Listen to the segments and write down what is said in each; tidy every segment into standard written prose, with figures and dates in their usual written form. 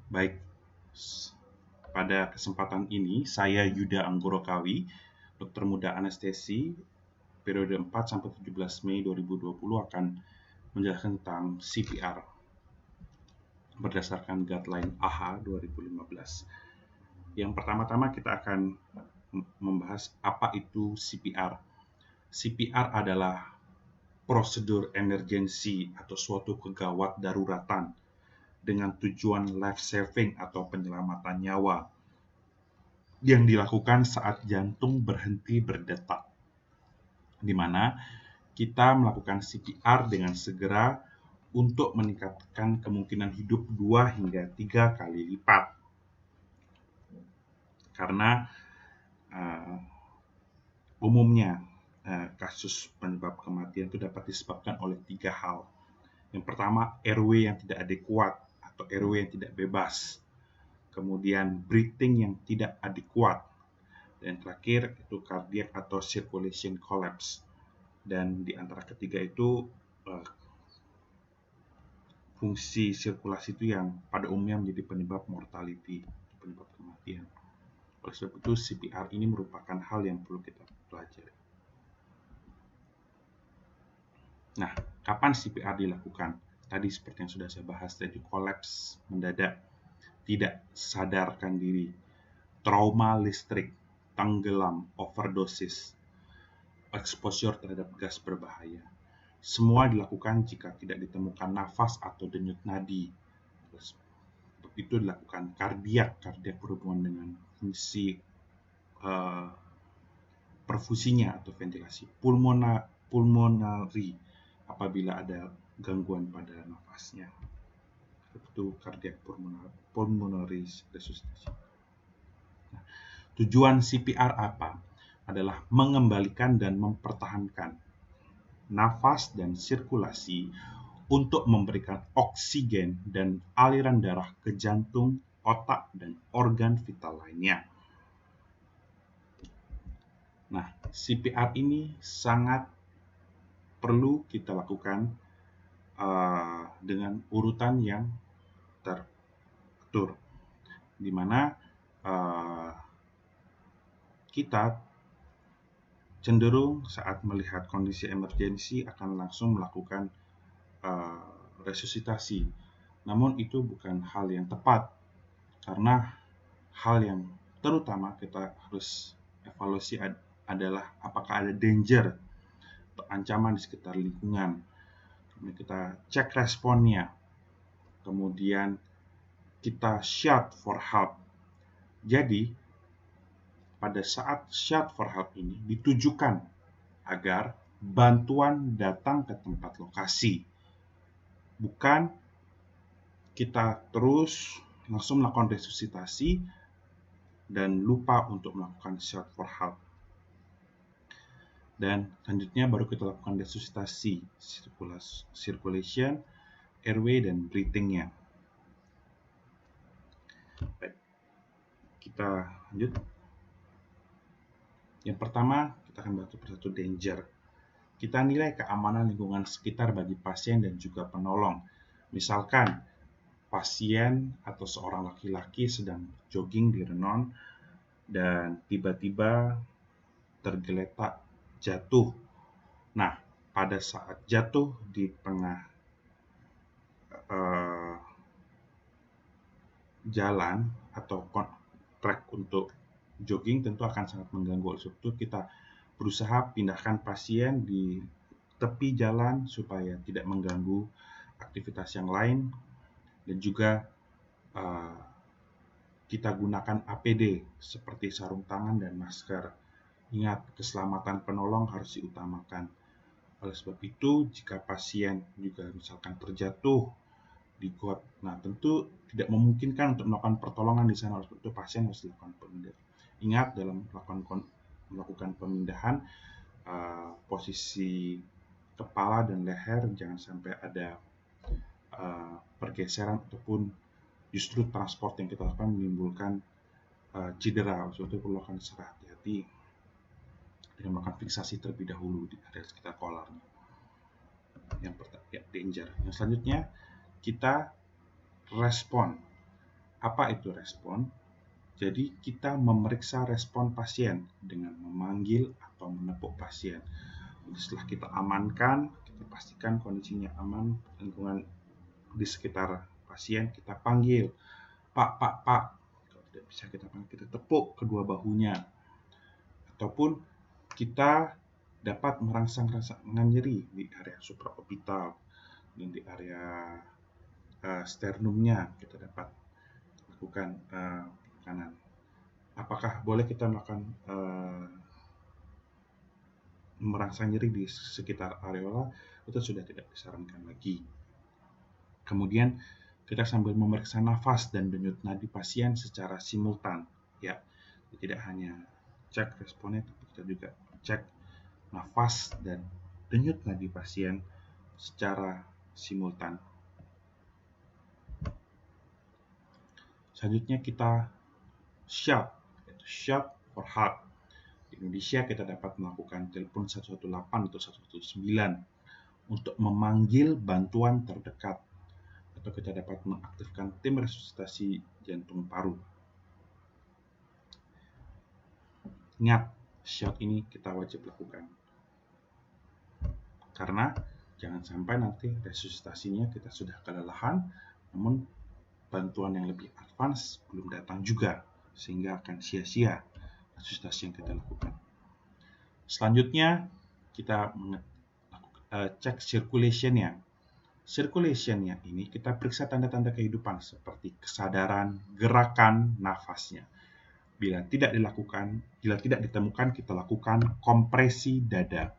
Baik, pada kesempatan ini saya Yuda Anggorokawi, dokter muda anestesi periode 4 sampai 17 Mei 2020 akan menjelaskan tentang CPR berdasarkan guideline AHA 2015. Yang pertama-tama kita akan membahas apa itu CPR. CPR adalah prosedur emergensi atau suatu kegawat daruratan dengan tujuan life saving atau penyelamatan nyawa yang dilakukan saat jantung berhenti berdetak, di mana kita melakukan CPR dengan segera untuk meningkatkan kemungkinan hidup 2 hingga 3 kali lipat. Karena umumnya kasus penyebab kematian itu dapat disebabkan oleh 3 hal. Yang pertama, airway yang tidak adekuat atau airway yang tidak bebas. Kemudian breathing yang tidak adekuat. Dan terakhir itu cardiac atau circulation collapse. Dan di antara ketiga itu fungsi sirkulasi itu yang pada umumnya menjadi penyebab mortality, penyebab kematian. Oleh sebab itu CPR ini merupakan hal yang perlu kita pelajari. Nah, kapan CPR dilakukan? Tadi seperti yang sudah saya bahas tadi, kolaps mendadak, tidak sadarkan diri, trauma listrik, tenggelam, overdosis, exposure terhadap gas berbahaya. Semua dilakukan jika tidak ditemukan nafas atau denyut nadi. Untuk itu dilakukan kardiak berhubungan dengan fungsi perfusinya atau ventilasi, pulmonary apabila ada gangguan pada nafasnya. Itu cardiac pulmonary resuscitation. Nah, tujuan CPR apa? Adalah mengembalikan dan mempertahankan nafas dan sirkulasi untuk memberikan oksigen dan aliran darah ke jantung, otak, dan organ vital lainnya. Nah, CPR ini sangat perlu kita lakukan dengan urutan yang teratur, di mana kita cenderung saat melihat kondisi emergensi akan langsung melakukan resusitasi. Namun itu bukan hal yang tepat, karena hal yang terutama kita harus evaluasi adalah apakah ada danger atau ancaman di sekitar lingkungan. Kemudian kita cek responnya, kemudian kita shout for help. Jadi pada saat shout for help ini ditujukan agar bantuan datang ke tempat lokasi, bukan kita terus langsung melakukan resusitasi dan lupa untuk melakukan shout for help. Dan selanjutnya baru kita lakukan resusitasi, circulation, airway, dan breathing-nya. Baik, kita lanjut. Yang pertama, kita akan bahas persatu danger. Kita nilai keamanan lingkungan sekitar bagi pasien dan juga penolong. Misalkan, pasien atau seorang laki-laki sedang jogging di renon dan tiba-tiba tergeletak jatuh. Nah, pada saat jatuh di tengah jalan atau trek untuk jogging tentu akan sangat mengganggu. Oleh sebab itu kita berusaha pindahkan pasien di tepi jalan supaya tidak mengganggu aktivitas yang lain, dan juga kita gunakan APD seperti sarung tangan dan masker. Ingat, keselamatan penolong harus diutamakan. Oleh sebab itu, jika pasien juga misalkan terjatuh di got, nah tentu tidak memungkinkan untuk melakukan pertolongan di sana. Oleh sebab itu, pasien harus dilakukan pemindahan. Ingat, dalam melakukan pemindahan, posisi kepala dan leher jangan sampai ada pergeseran ataupun justru transport yang kita lakukan menimbulkan cedera. Oleh sebab itu perlu lakukan secara hati-hati dengan melakukan fiksasi terlebih dahulu di area sekitar kolarnya. Yang pertama, danger. Yang selanjutnya, kita respon. Apa itu respon? Jadi kita memeriksa respon pasien dengan memanggil atau menepuk pasien. Setelah kita amankan, kita pastikan kondisinya aman, lingkungan di sekitar pasien kita panggil, Pak. Kalau tidak bisa kita panggil, kita tepuk kedua bahunya. Ataupun kita dapat merangsang nyeri di area supraorbital dan di area sternumnya. Kita dapat lakukan tekanan. Apakah boleh kita melakukan merangsang nyeri di sekitar areola? Itu sudah tidak disarankan lagi. Kemudian kita sambil memeriksa nafas dan denyut nadi pasien secara simultan, ya. Tidak hanya cek responnya, tapi kita juga cek nafas dan denyut nadi pasien secara simultan. Selanjutnya kita shout for help. Di Indonesia kita dapat melakukan telepon 118 atau 119 untuk memanggil bantuan terdekat, atau kita dapat mengaktifkan tim resusitasi jantung paru. Ingat, shout ini kita wajib lakukan. Karena jangan sampai nanti resusitasinya kita sudah kelelahan, namun bantuan yang lebih advance belum datang juga, sehingga akan sia-sia resusitasi yang kita lakukan. Selanjutnya, kita cek circulation-nya. Circulation-nya ini kita periksa tanda-tanda kehidupan seperti kesadaran, gerakan, nafasnya. Bila tidak ditemukan, kita lakukan kompresi dada.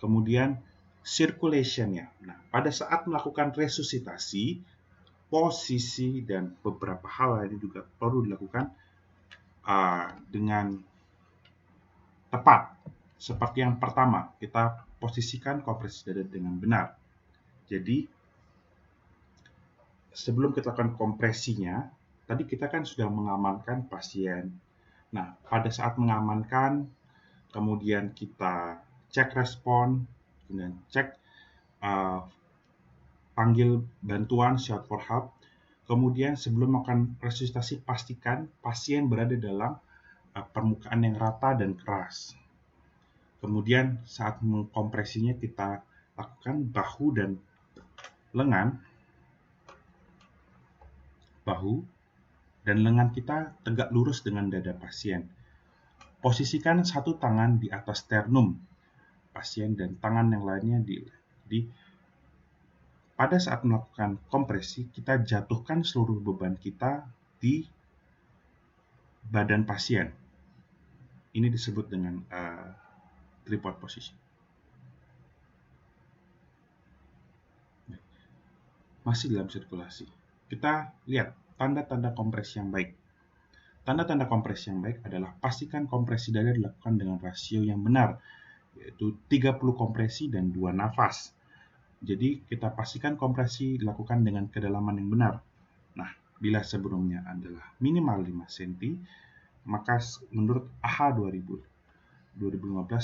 Kemudian circulation-nya. Nah, pada saat melakukan resusitasi, posisi dan beberapa hal lain juga perlu dilakukan dengan tepat. Seperti yang pertama, kita posisikan kompresi dada dengan benar. Jadi, sebelum kita lakukan kompresinya, tadi kita kan sudah mengamankan pasien. Nah, pada saat mengamankan, kemudian kita cek respon, kemudian cek panggil bantuan, shout for help. Kemudian sebelum melakukan resusitasi, pastikan pasien berada dalam permukaan yang rata dan keras. Kemudian saat mengkompresinya kita lakukan bahu dan lengan. Bahu dan lengan kita tegak lurus dengan dada pasien. Posisikan satu tangan di atas sternum pasien dan tangan yang lainnya pada saat melakukan kompresi, kita jatuhkan seluruh beban kita di badan pasien. Ini disebut dengan tripod position. Masih dalam sirkulasi. Kita lihat tanda-tanda kompresi yang baik. Tanda-tanda kompresi yang baik adalah pastikan kompresi dada dilakukan dengan rasio yang benar, yaitu 30 kompresi dan 2 nafas. Jadi kita pastikan kompresi dilakukan dengan kedalaman yang benar. Nah, bila sebelumnya adalah minimal 5 cm, maka menurut AHA 2015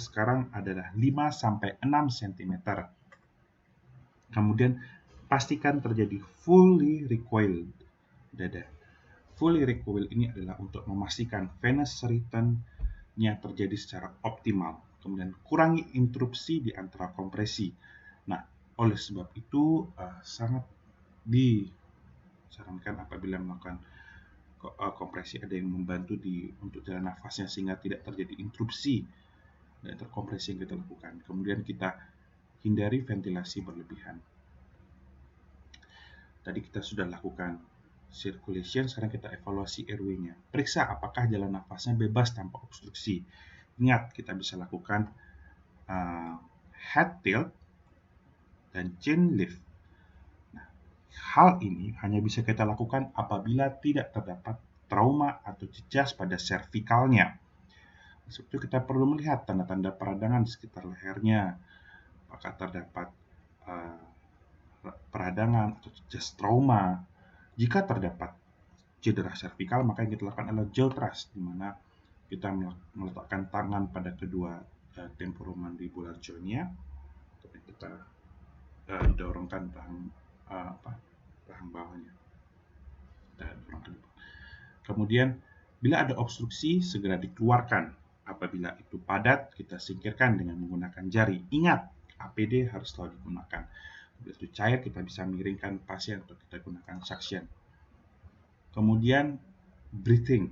sekarang adalah 5-6 cm. Kemudian pastikan terjadi fully recoiled dada. Fully recoil ini adalah untuk memastikan venous return-nya terjadi secara optimal. Kemudian kurangi interupsi di antara kompresi. Nah, oleh sebab itu sangat disarankan apabila melakukan kompresi ada yang membantu untuk jalan nafasnya sehingga tidak terjadi interupsi dan terkompresi yang kita lakukan. Kemudian kita hindari ventilasi berlebihan. Tadi kita sudah lakukan circulation, sekarang kita evaluasi airway-nya. Periksa apakah jalan nafasnya bebas tanpa obstruksi. Ingat, kita bisa lakukan head tilt dan chin lift. Nah, hal ini hanya bisa kita lakukan apabila tidak terdapat trauma atau jejas pada cervicalnya. Sebab itu kita perlu melihat tanda-tanda peradangan di sekitar lehernya. Apakah terdapat peradangan atau jejas trauma. Jika terdapat cedera servikal, maka yang kita lakukan adalah jaw thrust, di mana kita meletakkan tangan pada kedua temporomandibular joint-nya, kemudian kita dorongkan rahang bawahnya. Kemudian, bila ada obstruksi, segera dikeluarkan. Apabila itu padat, kita singkirkan dengan menggunakan jari. Ingat, APD harus selalu digunakan. Bila itu cair, kita bisa miringkan pasien atau kita gunakan suction. Kemudian, breathing.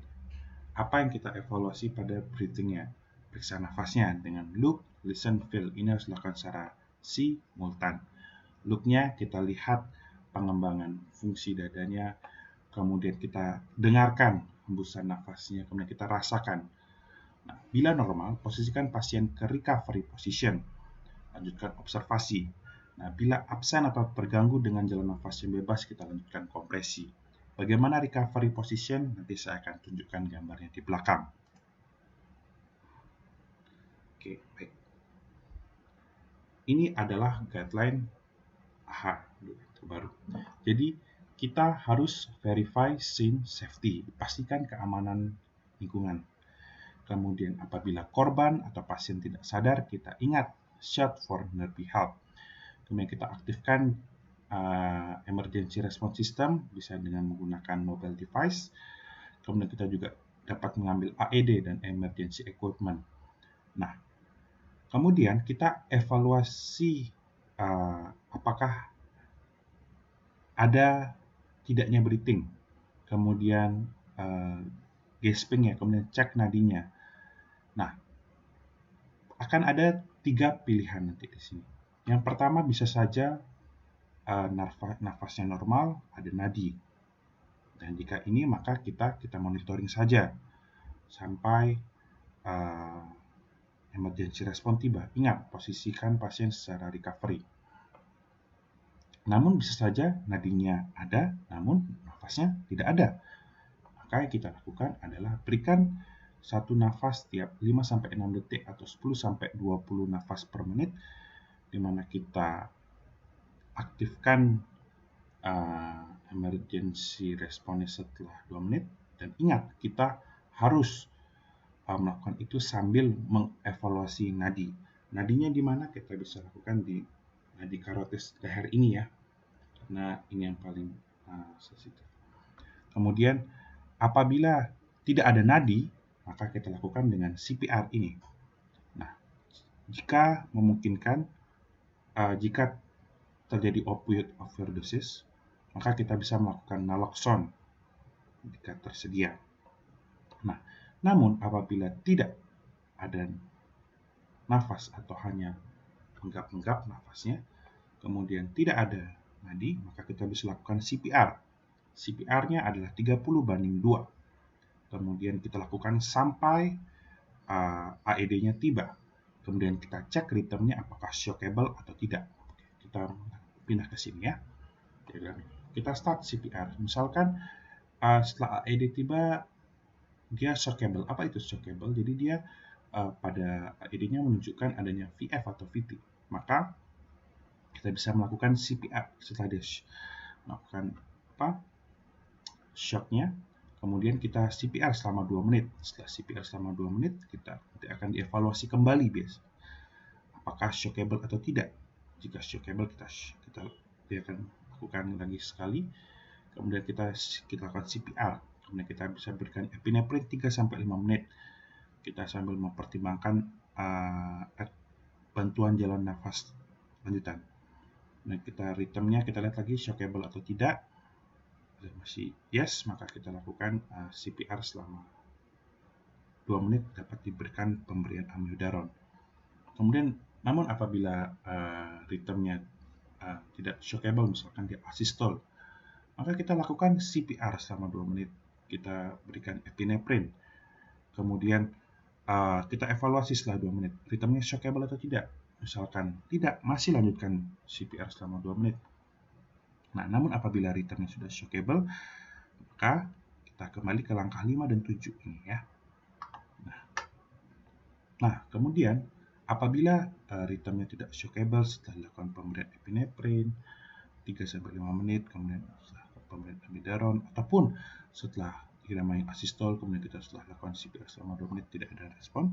Apa yang kita evaluasi pada breathing-nya? Periksa nafasnya dengan look, listen, feel. Ini harus dilakukan secara simultan. Look-nya kita lihat pengembangan fungsi dadanya, kemudian kita dengarkan hembusan nafasnya, kemudian kita rasakan. Nah, bila normal, posisikan pasien ke recovery position. Lanjutkan observasi. Nah, bila absen atau terganggu dengan jalan nafas yang bebas, kita lanjutkan kompresi. Bagaimana recovery position? Nanti saya akan tunjukkan gambarnya di belakang. Oke, baik. Ini adalah guideline terbaru. Jadi, kita harus verify scene safety, pastikan keamanan lingkungan. Kemudian apabila korban atau pasien tidak sadar, kita ingat shout for nearby help. Kemudian kita aktifkan emergency response system, bisa dengan menggunakan mobile device. Kemudian kita juga dapat mengambil AED dan emergency equipment. Nah, kemudian kita evaluasi apakah ada tidaknya breathing, kemudian gasping ya, kemudian cek nadinya. Nah, akan ada 3 pilihan nanti di sini. Yang pertama bisa saja nafasnya normal, ada nadi. Dan jika ini maka kita monitoring saja sampai emergency response tiba. Ingat, posisikan pasien secara recovery. Namun bisa saja nadinya ada, namun nafasnya tidak ada. Maka yang kita lakukan adalah berikan satu nafas tiap 5-6 detik atau 10-20 nafas per menit, di mana kita aktifkan emergency response setelah 2 menit. Dan ingat, kita harus melakukan itu sambil mengevaluasi nadi. Nadinya di mana? Kita bisa lakukan di nadi karotis leher ini ya, karena ini yang paling sensitif. Kemudian apabila tidak ada nadi, maka kita lakukan dengan CPR ini. Nah, jika memungkinkan, jika terjadi opioid overdosis, maka kita bisa melakukan naloxone jika tersedia. Nah, namun apabila tidak ada nafas atau hanya enggap-enggap nafasnya, kemudian tidak ada nadi, maka kita bisa lakukan CPR. CPR-nya adalah 30:2. Kemudian kita lakukan sampai AED-nya tiba. Kemudian kita cek ritmenya apakah shockable atau tidak. Kita pindah ke sini ya. Kita start CPR. Misalkan setelah AED tiba, dia shockable. Apa itu shockable? Jadi dia pada AED-nya menunjukkan adanya VF atau VT. Maka kita bisa melakukan CPR setelah dia melakukan shocknya. Kemudian kita CPR selama 2 menit. Setelah CPR selama 2 menit, kita nanti akan dievaluasi kembali biasa. Apakah shockable atau tidak. Jika shockable, dia akan lakukan lagi sekali. Kemudian kita lakukan CPR. Kemudian kita bisa berikan epinephrine 3-5 menit. Kita sambil mempertimbangkan bantuan jalan nafas lanjutan. Nah, kita ritmenya kita lihat lagi shockable atau tidak. Masih yes, maka kita lakukan CPR selama 2 menit, dapat diberikan pemberian amiodaron. Kemudian, namun apabila ritmenya tidak shockable, misalkan dia asystole, maka kita lakukan CPR selama 2 menit. Kita berikan epinephrine. Kemudian kita evaluasi setelah 2 menit, ritmenya shockable atau tidak. Misalkan tidak, masih lanjutkan CPR selama 2 menit. Nah, namun apabila ritmenya sudah shockable, maka kita kembali ke langkah 5 dan 7 ini ya. Nah, kemudian apabila ritmenya tidak shockable setelah dilakukan pemberian epinephrine 3-5 menit, kemudian setelah pemberian amiodaron, ataupun setelah irama yang asystole, kemudian kita setelah lakukan CPR selama 2 menit tidak ada respon,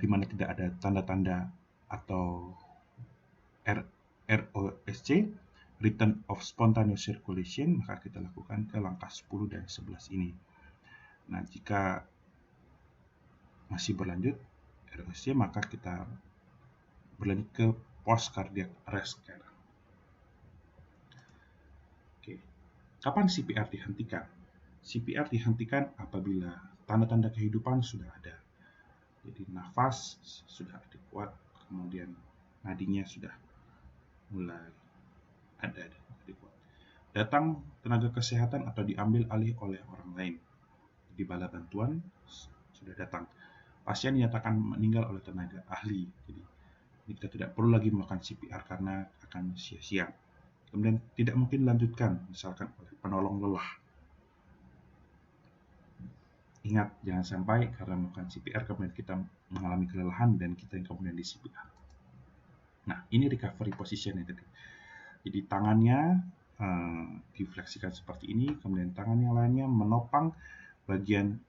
di mana tidak ada tanda-tanda atau ROSC, return of spontaneous circulation, maka kita lakukan ke langkah 10 dan 11 ini. Nah, jika masih berlanjut ROC, maka kita berlanjut ke post cardiac arrest care. Oke. Kapan CPR dihentikan? CPR dihentikan apabila tanda-tanda kehidupan sudah ada. Jadi nafas sudah adekuat, kemudian nadinya sudah mulai ada adekuat. Datang tenaga kesehatan atau diambil alih oleh orang lain. Di bala bantuan sudah datang. Pasien dinyatakan meninggal oleh tenaga ahli. Jadi kita tidak perlu lagi melakukan CPR karena akan sia-sia. Kemudian tidak mungkin dilanjutkan, misalkan oleh penolong lelah. Ingat, jangan sampai karena melakukan CPR kemudian kita mengalami kelelahan dan kita yang kemudian di CPR. Nah, ini recovery position ya tadi. Jadi tangannya difleksikan seperti ini, kemudian tangan yang lainnya menopang bagian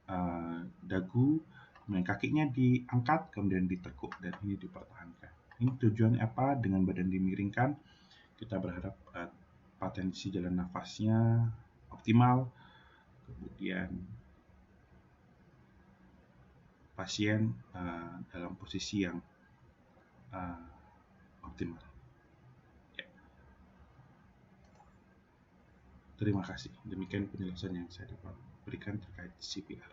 dagu, kemudian kakinya diangkat, kemudian ditekuk, dan ini dipertahankan. Ini tujuannya apa? Dengan badan dimiringkan, kita berharap potensi jalan nafasnya optimal, kemudian pasien dalam posisi yang optimal. Ya. Terima kasih. Demikian penjelasan yang saya dapat berikan terkait CPR.